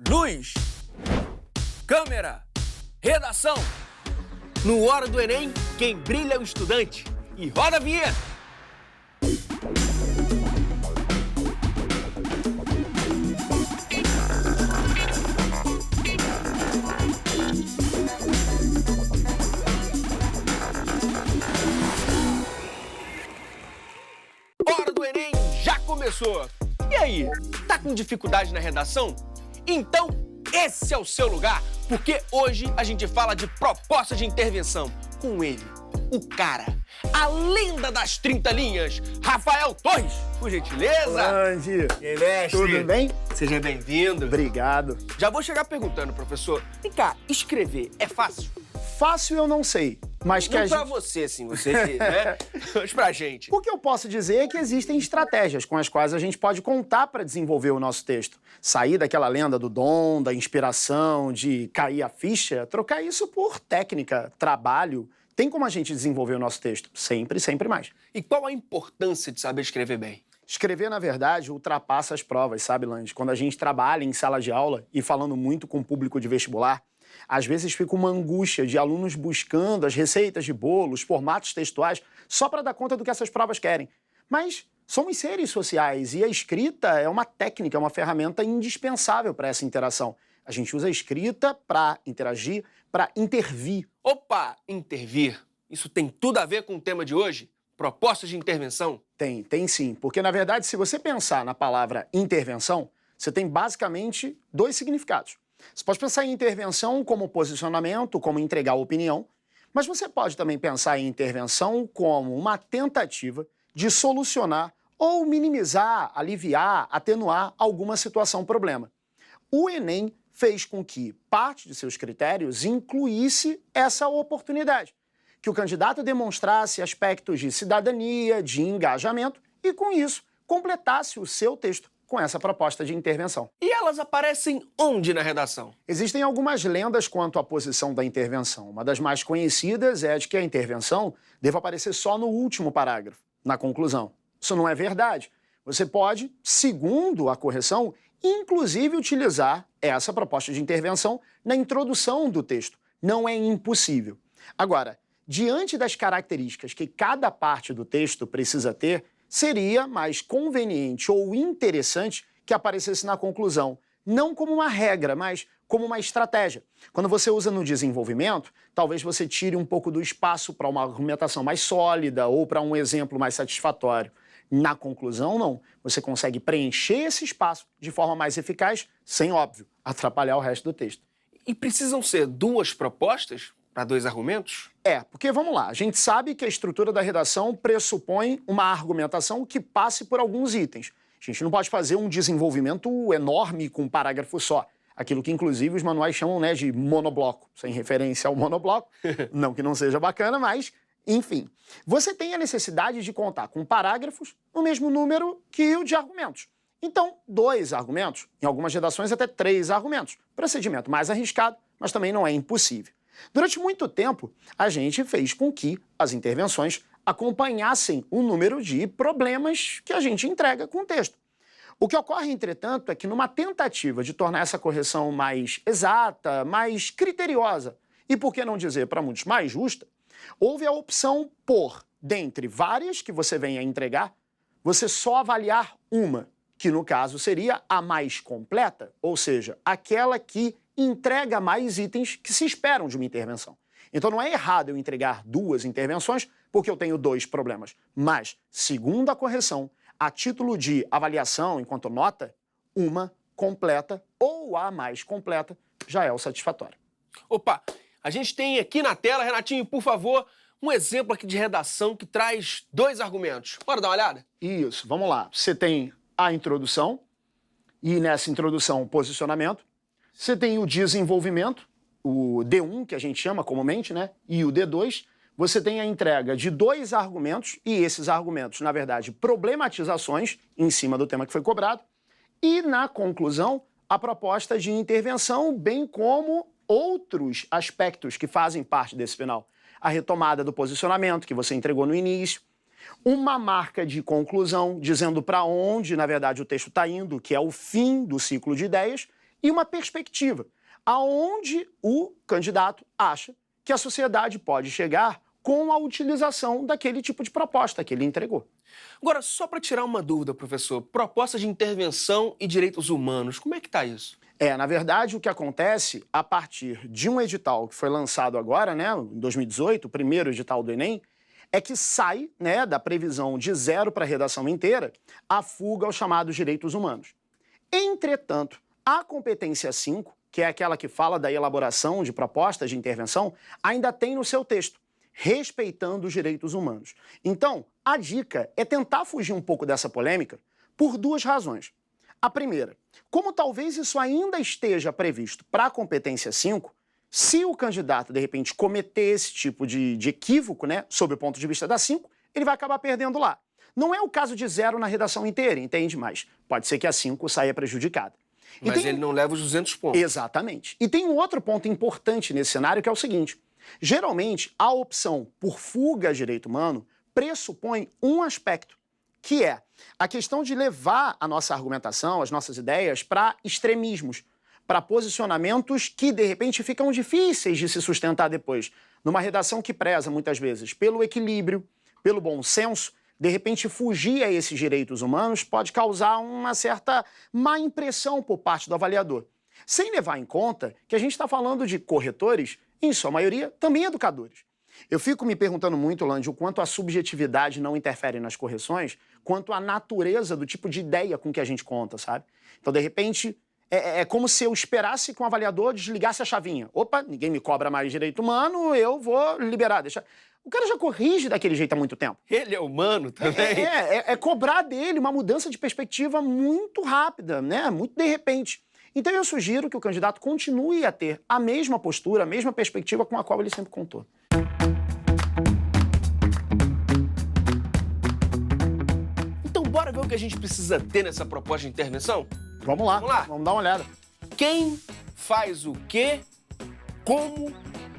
Luz, câmera, redação. No Hora do Enem, quem brilha é o estudante. E roda a vinheta! Hora do Enem já começou! E aí, tá com dificuldade na redação? Então, esse é o seu lugar, porque hoje a gente fala de proposta de intervenção com ele, o cara, a lenda das 30 linhas, Rafael Torres, por gentileza. Andy, E mestre? tudo bem? Seja bem-vindo. Obrigado. Já vou chegar perguntando, professor, vem cá, escrever é fácil? Fácil eu não sei, mas que Não a pra gente... você, sim, você que, né? Mas pra gente. O que eu posso dizer é que existem estratégias com as quais a gente pode contar para desenvolver o nosso texto. Sair daquela lenda do dom, da inspiração, de cair a ficha, trocar isso por técnica, trabalho. Tem como a gente desenvolver o nosso texto? Sempre, sempre mais. E qual a importância de saber escrever bem? Escrever, na verdade, ultrapassa as provas, sabe, Lange? Quando a gente trabalha em sala de aula e falando muito com o público de vestibular, às vezes fica uma angústia de alunos buscando as receitas de bolo, os formatos textuais, só para dar conta do que essas provas querem. Mas somos seres sociais e a escrita é uma técnica, é uma ferramenta indispensável para essa interação. A gente usa a escrita para interagir, para intervir. Opa, intervir. Isso tem tudo a ver com o tema de hoje? Propostas de intervenção? Tem sim. Porque, na verdade, se você pensar na palavra intervenção, você tem basicamente dois significados. Você pode pensar em intervenção como posicionamento, como entregar opinião, mas você pode também pensar em intervenção como uma tentativa de solucionar ou minimizar, aliviar, atenuar alguma situação, problema. O Enem fez com que parte de seus critérios incluísse essa oportunidade, que o candidato demonstrasse aspectos de cidadania, de engajamento e, com isso, completasse o seu texto com essa proposta de intervenção. E elas aparecem onde na redação? Existem algumas lendas quanto à posição da intervenção. Uma das mais conhecidas é a de que a intervenção deve aparecer só no último parágrafo, na conclusão. Isso não é verdade. Você pode, segundo a correção, inclusive utilizar essa proposta de intervenção na introdução do texto. Não é impossível. Agora, diante das características que cada parte do texto precisa ter, seria mais conveniente ou interessante que aparecesse na conclusão, não como uma regra, mas como uma estratégia. Quando você usa no desenvolvimento, talvez você tire um pouco do espaço para uma argumentação mais sólida ou para um exemplo mais satisfatório. Na conclusão, não. Você consegue preencher esse espaço de forma mais eficaz, sem, óbvio, atrapalhar o resto do texto. E precisam ser duas propostas para dois argumentos? Porque vamos lá, a gente sabe que a estrutura da redação pressupõe uma argumentação que passe por alguns itens. A gente não pode fazer um desenvolvimento enorme com um parágrafo só. Aquilo que, inclusive, os manuais chamam, né, de monobloco, sem referência ao monobloco. Não que não seja bacana, mas, enfim. Você tem a necessidade de contar com parágrafos no mesmo número que o de argumentos. Então, 2 argumentos, em algumas redações até 3 argumentos. Procedimento mais arriscado, mas também não é impossível. Durante muito tempo, a gente fez com que as intervenções acompanhassem o número de problemas que a gente entrega com o texto. O que ocorre, entretanto, é que numa tentativa de tornar essa correção mais exata, mais criteriosa e, por que não dizer para muitos, mais justa, houve a opção por, dentre várias que você venha a entregar, você só avaliar uma, que no caso seria a mais completa, ou seja, aquela que entrega mais itens que se esperam de uma intervenção. Então não é errado eu entregar 2 intervenções porque eu tenho 2 problemas. Mas, segundo a correção, a título de avaliação enquanto nota, uma completa ou a mais completa já é o satisfatório. Opa, a gente tem aqui na tela, Renatinho, por favor, um exemplo aqui de redação que traz 2 argumentos. Bora dar uma olhada? Isso, vamos lá. Você tem a introdução e nessa introdução o posicionamento. Você tem o desenvolvimento, o D1, que a gente chama comumente, né? E o D2. Você tem a entrega de 2 argumentos, e esses argumentos, na verdade, problematizações em cima do tema que foi cobrado. E, na conclusão, a proposta de intervenção, bem como outros aspectos que fazem parte desse final. A retomada do posicionamento que você entregou no início, uma marca de conclusão, dizendo para onde, na verdade, o texto está indo, que é o fim do ciclo de ideias, e uma perspectiva, aonde o candidato acha que a sociedade pode chegar com a utilização daquele tipo de proposta que ele entregou. Agora, só para tirar uma dúvida, professor, proposta de intervenção e direitos humanos, como é que está isso? Na verdade, o que acontece a partir de um edital que foi lançado agora, né, em 2018, o primeiro edital do Enem, é que sai, né, da previsão de 0 para a redação inteira a fuga aos chamados direitos humanos. Entretanto, a competência 5, que é aquela que fala da elaboração de propostas de intervenção, ainda tem no seu texto, respeitando os direitos humanos. Então, a dica é tentar fugir um pouco dessa polêmica por duas razões. A primeira, como talvez isso ainda esteja previsto para a competência 5, se o candidato, de repente, cometer esse tipo de equívoco, né, sob o ponto de vista da 5, ele vai acabar perdendo lá. Não é o caso de 0 na redação inteira, entende? Mas pode ser que a 5 saia prejudicada. Mas ele não leva os 200 pontos. Exatamente. E tem um outro ponto importante nesse cenário, que é o seguinte. Geralmente, a opção por fuga a direito humano pressupõe um aspecto, que é a questão de levar a nossa argumentação, as nossas ideias, para extremismos, para posicionamentos que, de repente, ficam difíceis de se sustentar depois. Numa redação que preza, muitas vezes, pelo equilíbrio, pelo bom senso, de repente, fugir a esses direitos humanos pode causar uma certa má impressão por parte do avaliador. Sem levar em conta que a gente está falando de corretores, em sua maioria, também educadores. Eu fico me perguntando muito, Lande, o quanto a subjetividade não interfere nas correções, quanto a natureza do tipo de ideia com que a gente conta, sabe? Então, de repente, é como se eu esperasse que um avaliador desligasse a chavinha. Opa, ninguém me cobra mais direito humano, eu vou liberar, deixa... O cara já corrige daquele jeito há muito tempo. Ele é humano também? É cobrar dele uma mudança de perspectiva muito rápida, né? Muito de repente. Então eu sugiro que o candidato continue a ter a mesma postura, a mesma perspectiva com a qual ele sempre contou. Então bora ver o que a gente precisa ter nessa proposta de intervenção? Vamos lá, vamos dar uma olhada. Quem faz o quê, como,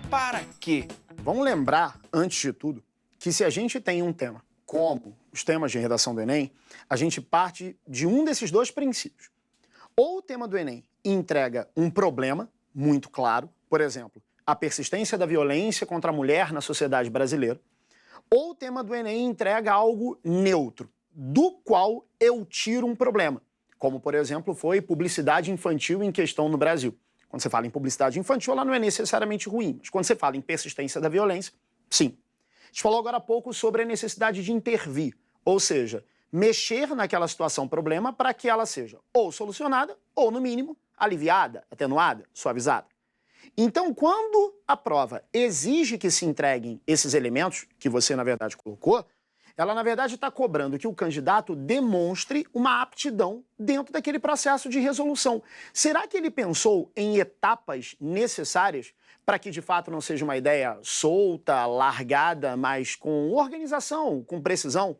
para quê? Vamos lembrar, antes de tudo, que se a gente tem um tema, como os temas de redação do Enem, a gente parte de um desses dois princípios. Ou o tema do Enem entrega um problema muito claro, por exemplo, a persistência da violência contra a mulher na sociedade brasileira, ou o tema do Enem entrega algo neutro, do qual eu tiro um problema, como, por exemplo, foi publicidade infantil em questão no Brasil. Quando você fala em publicidade infantil, ela não é necessariamente ruim, mas quando você fala em persistência da violência, sim. A gente falou agora há pouco sobre a necessidade de intervir, ou seja, mexer naquela situação problema para que ela seja ou solucionada ou, no mínimo, aliviada, atenuada, suavizada. Então, quando a prova exige que se entreguem esses elementos, que você, na verdade, colocou, ela, na verdade, está cobrando que o candidato demonstre uma aptidão dentro daquele processo de resolução. Será que ele pensou em etapas necessárias para que, de fato, não seja uma ideia solta, largada, mas com organização, com precisão?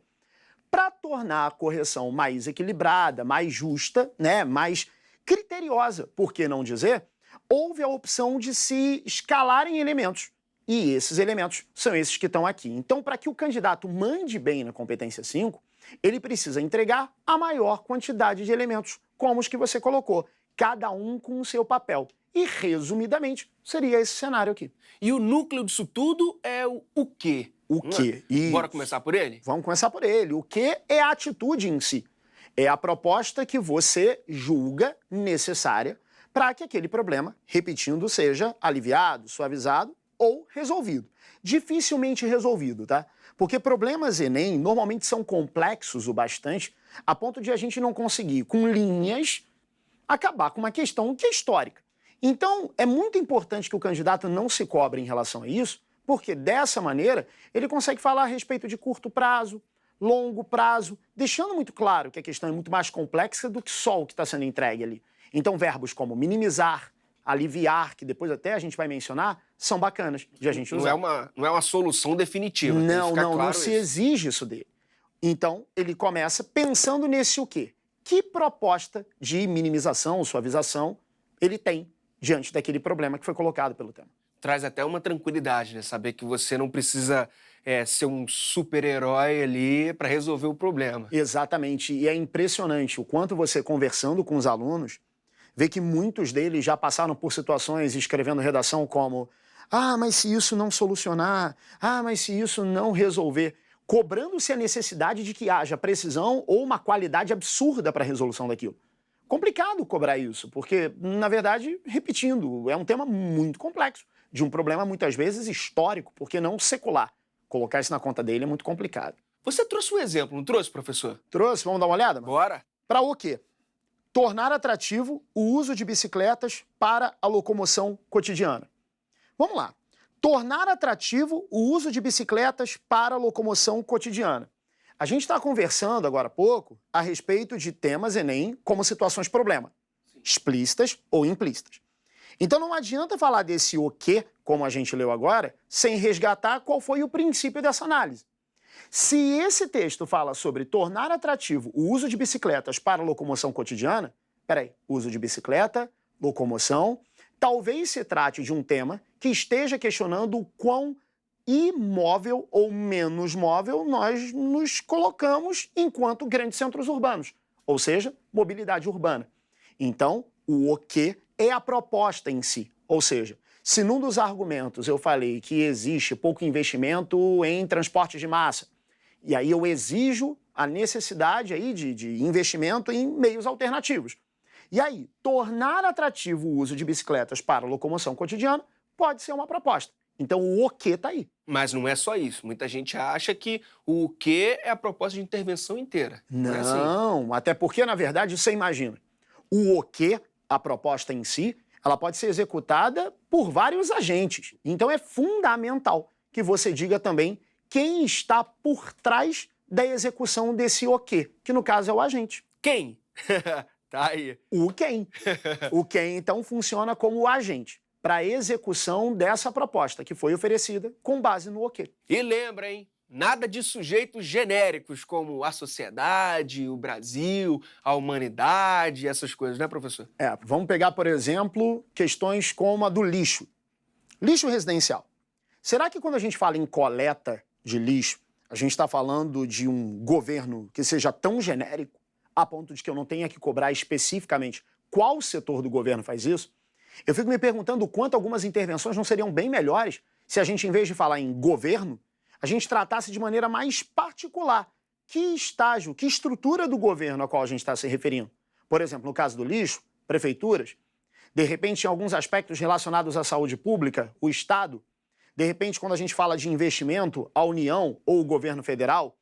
Para tornar a correção mais equilibrada, mais justa, né, mais criteriosa, por que não dizer, houve a opção de se escalarem elementos. E esses elementos são esses que estão aqui. Então, para que o candidato mande bem na competência 5, ele precisa entregar a maior quantidade de elementos, como os que você colocou, cada um com o seu papel. E, resumidamente, seria esse cenário aqui. E o núcleo disso tudo é o quê? O quê? E... Bora começar por ele? Vamos começar por ele. O quê é a atitude em si? É a proposta que você julga necessária para que aquele problema, repetindo, seja aliviado, suavizado ou resolvido. Dificilmente resolvido, tá? Porque problemas Enem normalmente são complexos o bastante a ponto de a gente não conseguir, com linhas, acabar com uma questão que é histórica. Então, é muito importante que o candidato não se cobre em relação a isso, porque dessa maneira ele consegue falar a respeito de curto prazo, longo prazo, deixando muito claro que a questão é muito mais complexa do que só o que está sendo entregue ali. Então, verbos como minimizar, aliviar, que depois até a gente vai mencionar, são bacanas de a gente usar. Não é uma solução definitiva. Não se exige isso dele. Então, ele começa pensando nesse o quê? Que proposta de minimização, suavização, ele tem diante daquele problema que foi colocado pelo tema. Traz até uma tranquilidade, né? Saber que você não precisa ser um super-herói ali para resolver o problema. Exatamente. E é impressionante o quanto você, conversando com os alunos, vê que muitos deles já passaram por situações escrevendo redação como mas se isso não solucionar, mas se isso não resolver, cobrando-se a necessidade de que haja precisão ou uma qualidade absurda para a resolução daquilo. Complicado cobrar isso, porque, na verdade, repetindo, é um tema muito complexo, de um problema muitas vezes histórico, porque não secular. Colocar isso na conta dele é muito complicado. Você trouxe um exemplo, não trouxe, professor? Trouxe, vamos dar uma olhada? Bora! Para o quê? Tornar atrativo o uso de bicicletas para a locomoção cotidiana. Vamos lá. Tornar atrativo o uso de bicicletas para a locomoção cotidiana. A gente está conversando agora há pouco a respeito de temas Enem como situações problema, explícitas ou implícitas. Então não adianta falar desse o quê, como a gente leu agora, sem resgatar qual foi o princípio dessa análise. Se esse texto fala sobre tornar atrativo o uso de bicicletas para a locomoção cotidiana, uso de bicicleta, locomoção, talvez se trate de um tema que esteja questionando o quão imóvel ou menos móvel nós nos colocamos enquanto grandes centros urbanos, ou seja, mobilidade urbana. Então, o que é a proposta em si, ou seja, se num dos argumentos eu falei que existe pouco investimento em transportes de massa, e aí eu exijo a necessidade aí de investimento em meios alternativos. E aí, tornar atrativo o uso de bicicletas para locomoção cotidiana pode ser uma proposta. Então, o que está aí. Mas não é só isso. Muita gente acha que o que é a proposta de intervenção inteira. Não é assim. Até porque, na verdade, você imagina, o que, a proposta em si, ela pode ser executada por vários agentes. Então, é fundamental que você diga também quem está por trás da execução desse o que no caso é o agente. Quem? Tá aí. O quem. O quem, então, funciona como o agente para a execução dessa proposta que foi oferecida com base no o quê. E lembra, hein? Nada de sujeitos genéricos como a sociedade, o Brasil, a humanidade, essas coisas, né, professor? Vamos pegar, por exemplo, questões como a do lixo. Lixo residencial. Será que quando a gente fala em coleta de lixo, a gente está falando de um governo que seja tão genérico a ponto de que eu não tenha que cobrar especificamente qual setor do governo faz isso? Eu fico me perguntando o quanto algumas intervenções não seriam bem melhores se a gente, em vez de falar em governo, a gente tratasse de maneira mais particular que estágio, que estrutura do governo a qual a gente está se referindo. Por exemplo, no caso do lixo, prefeituras, de repente, em alguns aspectos relacionados à saúde pública, o Estado, de repente, quando a gente fala de investimento, a União ou o governo federal,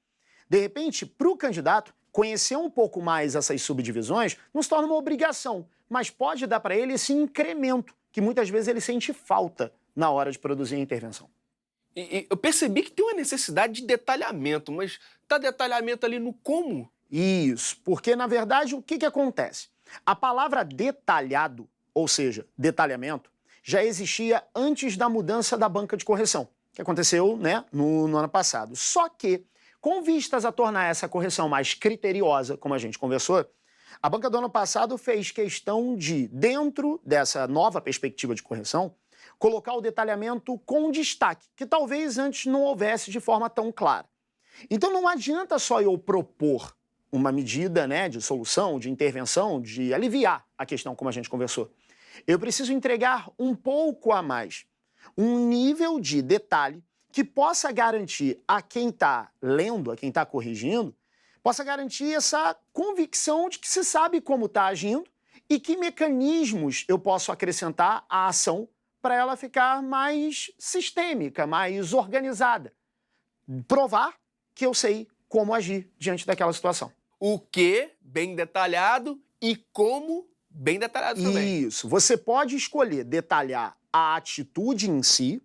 de repente, para o candidato, conhecer um pouco mais essas subdivisões não se torna uma obrigação, mas pode dar para ele esse incremento que muitas vezes ele sente falta na hora de produzir a intervenção. E eu percebi que tem uma necessidade de detalhamento, mas tá detalhamento ali no como? Isso, porque na verdade o que acontece? A palavra detalhado, ou seja, detalhamento, já existia antes da mudança da banca de correção, que aconteceu, no ano passado. Só que, com vistas a tornar essa correção mais criteriosa, como a gente conversou, a banca do ano passado fez questão de, dentro dessa nova perspectiva de correção, colocar o detalhamento com destaque, que talvez antes não houvesse de forma tão clara. Então não adianta só eu propor uma medida de solução, de intervenção, de aliviar a questão, como a gente conversou. Eu preciso entregar um pouco a mais, um nível de detalhe que possa garantir a quem está lendo, a quem está corrigindo, possa garantir essa convicção de que se sabe como está agindo e que mecanismos eu posso acrescentar à ação para ela ficar mais sistêmica, mais organizada. Provar que eu sei como agir diante daquela situação. O que, bem detalhado, e como, bem detalhado também. Isso. Você pode escolher detalhar a atitude em si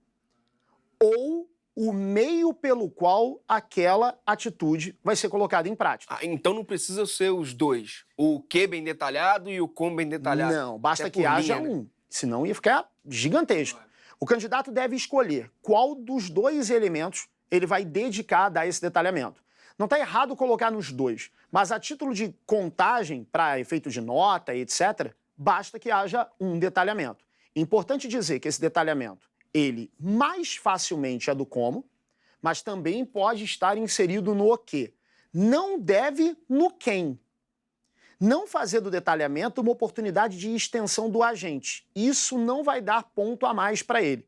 ou o meio pelo qual aquela atitude vai ser colocada em prática. Então não precisa ser os dois. O que bem detalhado e o como bem detalhado. Não, basta que haja um. Senão ia ficar gigantesco. O candidato deve escolher qual dos dois elementos ele vai dedicar a dar esse detalhamento. Não está errado colocar nos dois, mas a título de contagem, para efeito de nota, etc., basta que haja um detalhamento. Importante dizer que esse detalhamento, ele mais facilmente é do como, mas também pode estar inserido no o quê. Não deve no quem. Não fazer do detalhamento uma oportunidade de extensão do agente. Isso não vai dar ponto a mais para ele.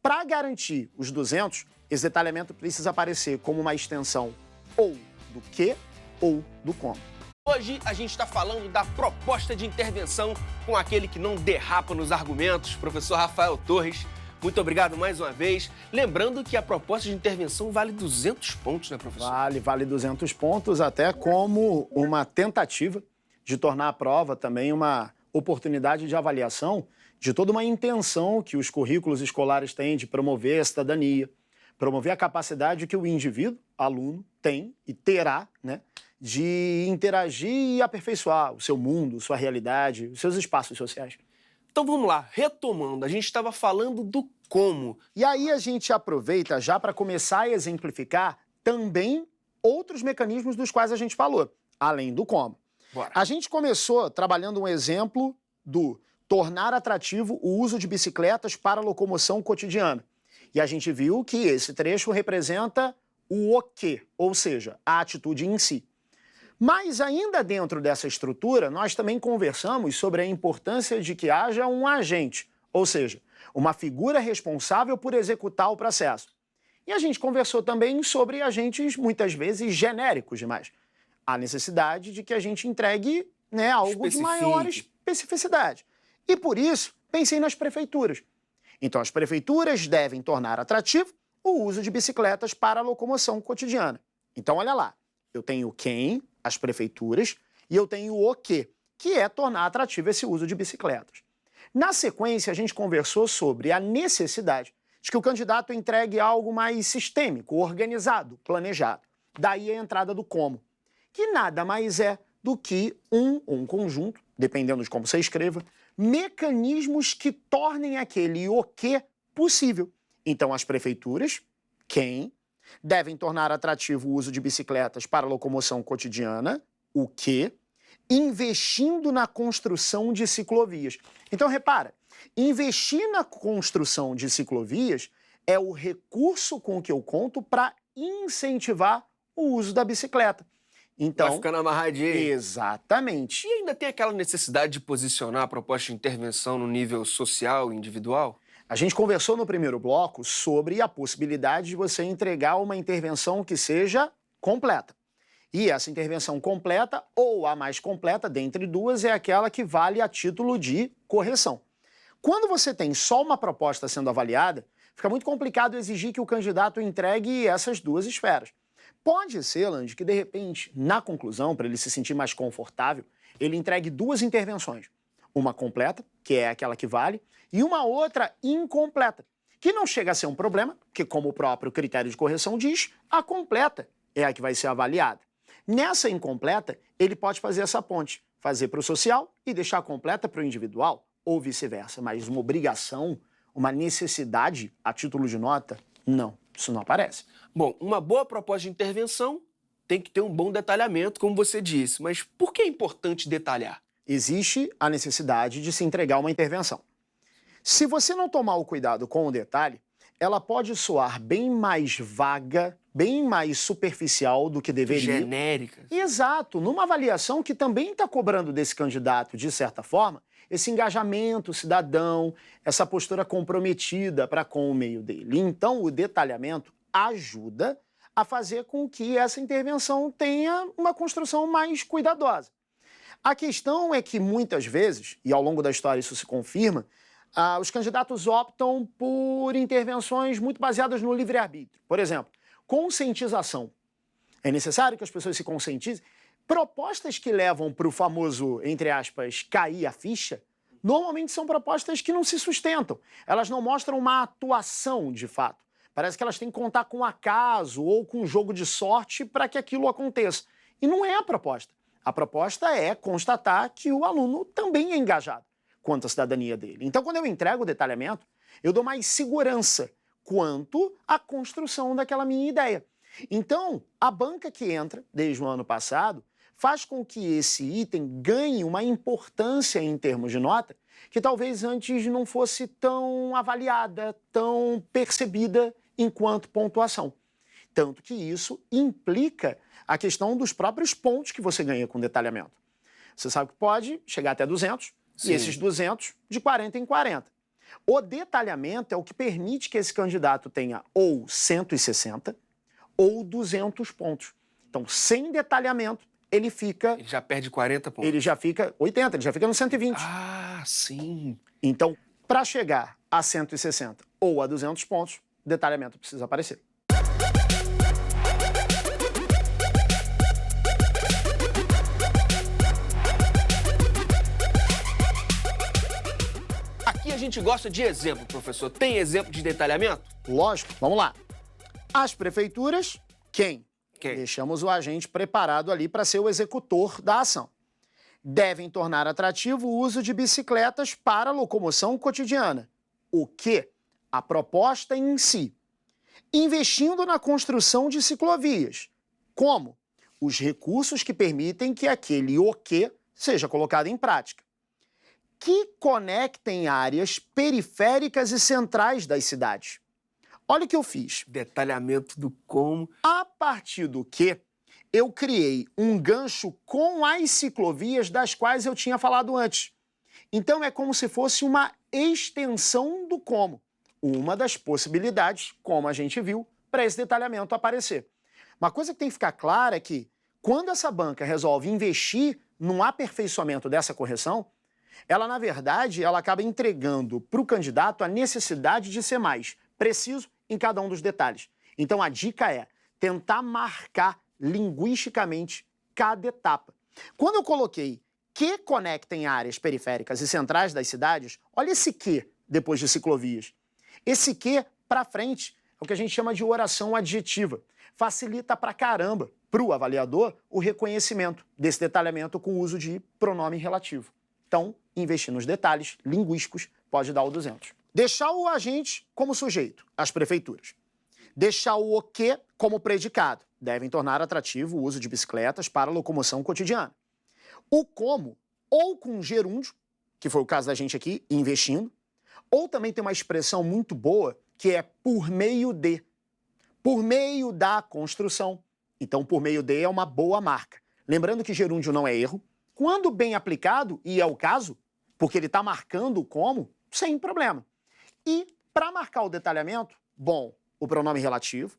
Para garantir os 200, esse detalhamento precisa aparecer como uma extensão ou do que ou do como. Hoje a gente está falando da proposta de intervenção com aquele que não derrapa nos argumentos, professor Rafael Torres. Muito obrigado mais uma vez. Lembrando que a proposta de intervenção vale 200 pontos, né, professor? Vale 200 pontos, até como uma tentativa de tornar a prova também uma oportunidade de avaliação de toda uma intenção que os currículos escolares têm de promover a cidadania, promover a capacidade que o indivíduo, aluno, tem e terá, né, de interagir e aperfeiçoar o seu mundo, sua realidade, os seus espaços sociais. Então vamos lá, retomando, a gente estava falando do como. E aí a gente aproveita já para começar a exemplificar também outros mecanismos dos quais a gente falou, além do como. Bora. A gente começou trabalhando um exemplo do tornar atrativo o uso de bicicletas para locomoção cotidiana. E a gente viu que esse trecho representa o quê, ou seja, a atitude em si. Mas ainda dentro dessa estrutura, nós também conversamos sobre a importância de que haja um agente, ou seja, uma figura responsável por executar o processo. E a gente conversou também sobre agentes muitas vezes genéricos demais. A necessidade de que a gente entregue, né, algo de maior especificidade. E por isso, pensei nas prefeituras. Então, as prefeituras devem tornar atrativo o uso de bicicletas para a locomoção cotidiana. Então, olha lá, eu tenho quem, as prefeituras, e eu tenho o quê, que é tornar atrativo esse uso de bicicletas. Na sequência, a gente conversou sobre a necessidade de que o candidato entregue algo mais sistêmico, organizado, planejado. Daí a entrada do como, que nada mais é do que um conjunto, dependendo de como você escreva, mecanismos que tornem aquele o quê possível. Então, as prefeituras, quem, devem tornar atrativo o uso de bicicletas para locomoção cotidiana, o quê, investindo na construção de ciclovias. Então, repara, investir na construção de ciclovias é o recurso com que eu conto para incentivar o uso da bicicleta. Então, vai ficando amarradinho. Exatamente. E ainda tem aquela necessidade de posicionar a proposta de intervenção no nível social e individual? A gente conversou no primeiro bloco sobre a possibilidade de você entregar uma intervenção que seja completa. E essa intervenção completa, ou a mais completa dentre duas, é aquela que vale a título de correção. Quando você tem só uma proposta sendo avaliada, fica muito complicado exigir que o candidato entregue essas duas esferas. Pode ser, Lange, que de repente, na conclusão, para ele se sentir mais confortável, ele entregue duas intervenções. Uma completa, que é aquela que vale, e uma outra incompleta, que não chega a ser um problema, porque como o próprio critério de correção diz, a completa é a que vai ser avaliada. Nessa incompleta, ele pode fazer essa ponte, fazer para o social e deixar completa para o individual, ou vice-versa. Mas uma obrigação, uma necessidade a título de nota, não, isso não aparece. Bom, uma boa proposta de intervenção tem que ter um bom detalhamento, como você disse. Mas por que é importante detalhar? Existe a necessidade de se entregar uma intervenção. Se você não tomar o cuidado com o detalhe, ela pode soar bem mais vaga, bem mais superficial do que deveria. Genérica. Exato, numa avaliação que também está cobrando desse candidato, de certa forma, esse engajamento cidadão, essa postura comprometida para com o meio dele. Então, o detalhamento ajuda a fazer com que essa intervenção tenha uma construção mais cuidadosa. A questão é que, muitas vezes, e ao longo da história isso se confirma, os candidatos optam por intervenções muito baseadas no livre-arbítrio. Por exemplo, conscientização. É necessário que as pessoas se conscientizem. Propostas que levam para o famoso, entre aspas, cair a ficha, normalmente são propostas que não se sustentam. Elas não mostram uma atuação de fato. Parece que elas têm que contar com acaso ou com um jogo de sorte para que aquilo aconteça. E não é a proposta. A proposta é constatar que o aluno também é engajado quanto à cidadania dele. Então, quando eu entrego o detalhamento, eu dou mais segurança quanto à construção daquela minha ideia. Então, a banca que entra, desde o ano passado, faz com que esse item ganhe uma importância em termos de nota que talvez antes não fosse tão avaliada, tão percebida enquanto pontuação. Tanto que isso implica a questão dos próprios pontos que você ganha com detalhamento. Você sabe que pode chegar até 200, Sim. e esses 200 de 40 em 40. O detalhamento é o que permite que esse candidato tenha ou 160 ou 200 pontos. Então, sem detalhamento, ele já perde 40 pontos. Ele já fica 80, ele já fica no 120. Ah, sim. Então, para chegar a 160 ou a 200 pontos, detalhamento precisa aparecer. Aqui a gente gosta de exemplo, professor. Tem exemplo de detalhamento? Lógico, vamos lá. As prefeituras, quem? Quem? Deixamos o agente preparado ali para ser o executor da ação. Devem tornar atrativo o uso de bicicletas para locomoção cotidiana. O quê? A proposta em si. Investindo na construção de ciclovias. Como? Os recursos que permitem que aquele o quê seja colocado em prática. Que conectem áreas periféricas e centrais das cidades. Olha o que eu fiz. Detalhamento do como. A partir do que, eu criei um gancho com as ciclovias das quais eu tinha falado antes. Então é como se fosse uma extensão do como. Uma das possibilidades, como a gente viu, para esse detalhamento aparecer. Uma coisa que tem que ficar clara é que, quando essa banca resolve investir num aperfeiçoamento dessa correção, ela, na verdade, ela acaba entregando para o candidato a necessidade de ser mais preciso em cada um dos detalhes. Então, a dica é tentar marcar linguisticamente cada etapa. Quando eu coloquei que conectem áreas periféricas e centrais das cidades, olha esse que depois de ciclovias. Esse que, para frente, é o que a gente chama de oração adjetiva. Facilita pra caramba para o avaliador o reconhecimento desse detalhamento com o uso de pronome relativo. Então, investir nos detalhes linguísticos pode dar o 200. Deixar o agente como sujeito, as prefeituras. Deixar o que como predicado. Devem tornar atrativo o uso de bicicletas para locomoção cotidiana. O como, ou com gerúndio, que foi o caso da gente aqui, investindo, ou também tem uma expressão muito boa, que é por meio de. Por meio da construção. Então, por meio de é uma boa marca. Lembrando que gerúndio não é erro. Quando bem aplicado, e é o caso, porque ele está marcando o como, sem problema. E, para marcar o detalhamento, bom, o pronome relativo,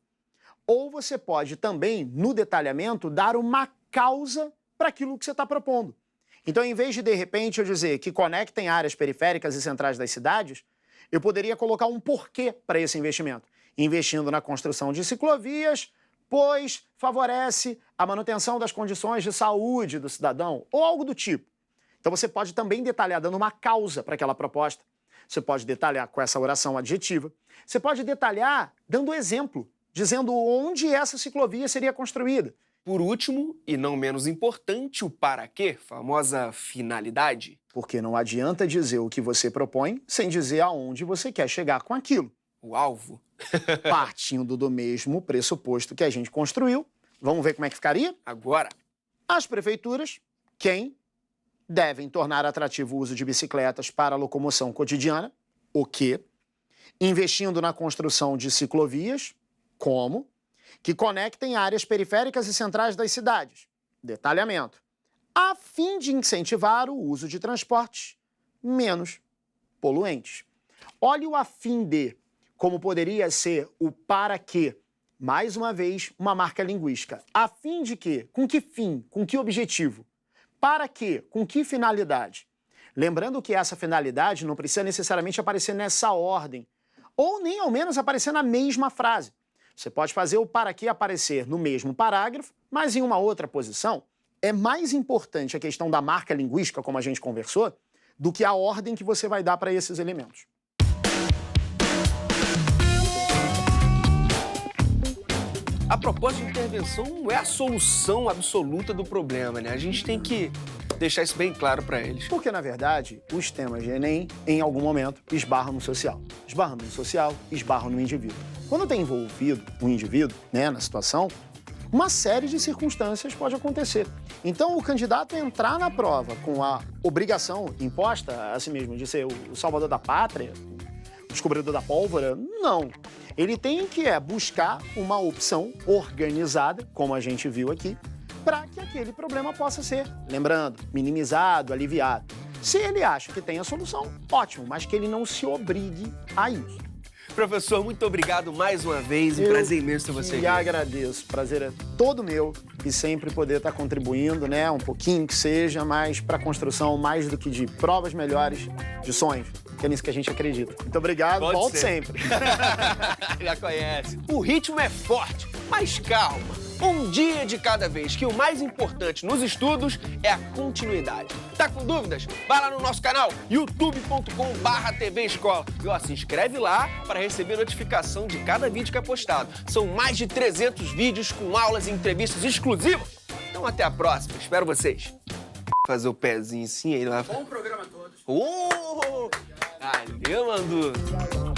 ou você pode também, no detalhamento, dar uma causa para aquilo que você está propondo. Então, em vez de repente, eu dizer que conectem áreas periféricas e centrais das cidades, eu poderia colocar um porquê para esse investimento. Investindo na construção de ciclovias, pois favorece a manutenção das condições de saúde do cidadão, ou algo do tipo. Então, você pode também detalhar dando uma causa para aquela proposta. Você pode detalhar com essa oração adjetiva. Você pode detalhar dando exemplo, dizendo onde essa ciclovia seria construída. Por último, e não menos importante, o para quê, famosa finalidade. Porque não adianta dizer o que você propõe sem dizer aonde você quer chegar com aquilo. O alvo. Partindo do mesmo pressuposto que a gente construiu, vamos ver como é que ficaria? Agora. As prefeituras, quem? Devem tornar atrativo o uso de bicicletas para a locomoção cotidiana. O quê? Investindo na construção de ciclovias. Como? Que conectem áreas periféricas e centrais das cidades. Detalhamento. A fim de incentivar o uso de transportes menos poluentes. Olhe o a fim de, como poderia ser o para quê. Mais uma vez, uma marca linguística. A fim de quê? Com que fim? Com que objetivo? Para quê? Com que finalidade? Lembrando que essa finalidade não precisa necessariamente aparecer nessa ordem, ou nem ao menos aparecer na mesma frase. Você pode fazer o para quê aparecer no mesmo parágrafo, mas em uma outra posição. É mais importante a questão da marca linguística, como a gente conversou, do que a ordem que você vai dar para esses elementos. A proposta de intervenção não é a solução absoluta do problema, né? A gente tem que deixar isso bem claro para eles. Porque, na verdade, os temas de Enem, em algum momento, esbarram no social. Esbarram no social, esbarram no indivíduo. Quando tem envolvido um indivíduo, né, na situação, uma série de circunstâncias pode acontecer. Então, o candidato entrar na prova com a obrigação imposta a si mesmo de ser o salvador da pátria, o descobridor da pólvora, não. Ele tem que buscar uma opção organizada, como a gente viu aqui, para que aquele problema possa ser, lembrando, minimizado, aliviado. Se ele acha que tem a solução, ótimo, mas que ele não se obrigue a isso. Professor, muito obrigado mais uma vez. Um prazer imenso ter você aqui. E agradeço. Prazer é todo meu e sempre poder estar contribuindo, né? Um pouquinho que seja, mas para a construção mais do que de provas melhores, de sonhos. Que é nisso que a gente acredita. Muito obrigado. Volte sempre. Já conhece. O ritmo é forte, mas calma. Um dia de cada vez, que o mais importante nos estudos é a continuidade. Tá com dúvidas? Vai lá no nosso canal, youtube.com/TV Escola. E ó, se inscreve lá para receber notificação de cada vídeo que é postado. São mais de 300 vídeos com aulas e entrevistas exclusivas. Então até a próxima, espero vocês. Fazer o pezinho assim aí lá. Bom programa a todos. Valeu, Mandu.